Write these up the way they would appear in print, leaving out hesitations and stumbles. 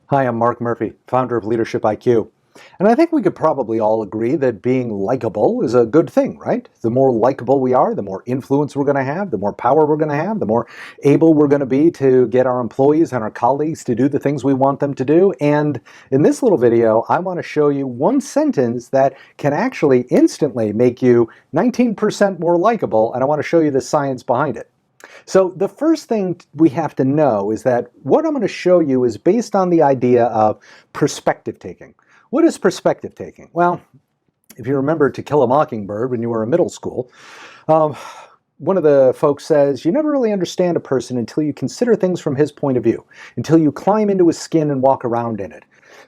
Hi, I'm Mark Murphy, founder of Leadership IQ. And I think we could probably all agree that being likable is a good thing, right? The more likable we are, the more influence we're going to have, the more power we're going to have, the more able we're going to be to get our employees and our colleagues to do the things we want them to do. And in this little video, I want to show you one sentence that can actually instantly make you 19% more likable, and I want to show you the science behind it. So the first thing we have to know is that what I'm going to show you is based on the idea of perspective taking. What is perspective taking? Well, if you remember To Kill a Mockingbird when you were in middle school, one of the folks says, you never really understand a person until you consider things from his point of view, until you climb into his skin and walk around in it.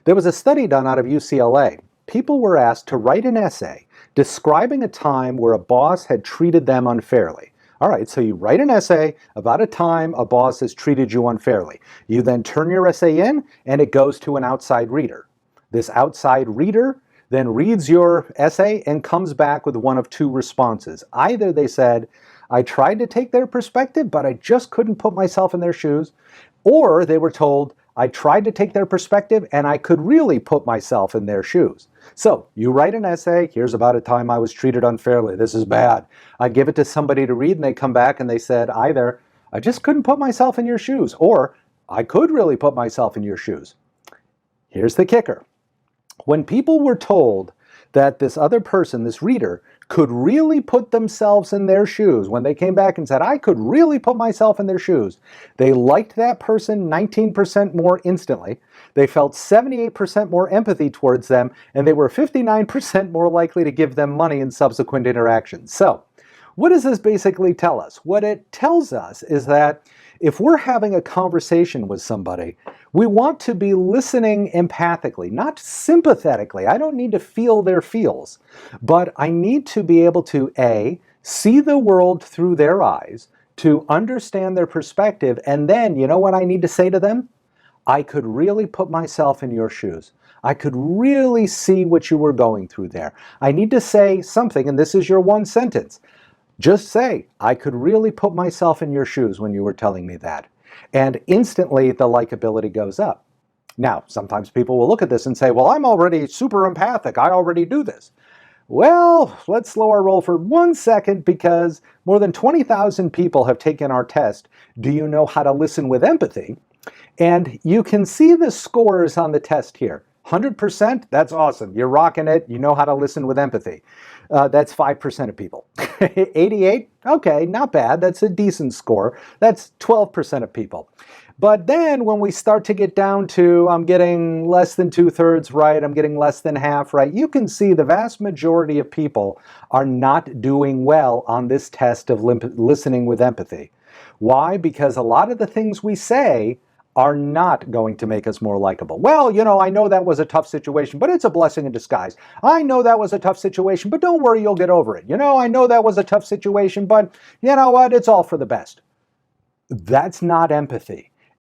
There was a study done out of UCLA. People were asked to write an essay describing a time where a boss had treated them unfairly. All right, so you write an essay about a time a boss has treated you unfairly. You then turn your essay in, and it goes to an outside reader. This outside reader then reads your essay and comes back with one of two responses. Either they said, I tried to take their perspective, but I just couldn't put myself in their shoes. Or they were told, I tried to take their perspective and I could really put myself in their shoes. So you write an essay, here's about a time I was treated unfairly, this is bad. I give it to somebody to read and they come back and they said either, I just couldn't put myself in your shoes, or I could really put myself in your shoes. Here's the kicker. When people were told that this other person, this reader, could really put themselves in their shoes, when they came back and said, I could really put myself in their shoes, they liked that person 19% more instantly, they felt 78% more empathy towards them, and they were 59% more likely to give them money in subsequent interactions. So, what does this basically tell us? What it tells us is that if we're having a conversation with somebody, we want to be listening empathically, not sympathetically. I don't need to feel their feels, but I need to be able to, A, see the world through their eyes, to understand their perspective, and then, you know what I need to say to them? I could really put myself in your shoes. I could really see what you were going through there. I need to say something, and this is your one sentence. Just say, I could really put myself in your shoes when you were telling me that. And instantly the likability goes up. Now, sometimes people will look at this and say, well, I'm already super empathic. I already do this. Well, let's slow our roll for 1 second because more than 20,000 people have taken our test. Do you know how to listen with empathy? And you can see the scores on the test here. 100%, that's awesome. You're rocking it. You know how to listen with empathy. That's 5% of people. 88, okay, not bad. That's a decent score. That's 12% of people. But then when we start to get down to, I'm getting less than 2/3 right, I'm getting less than half right, you can see the vast majority of people are not doing well on this test of listening with empathy. Why? Because a lot of the things we say are not going to make us more likable. Well, you know, I know that was a tough situation, but it's a blessing in disguise. I know that was a tough situation, but don't worry, you'll get over it. You know, I know that was a tough situation, but you know what? It's all for the best. That's not empathy.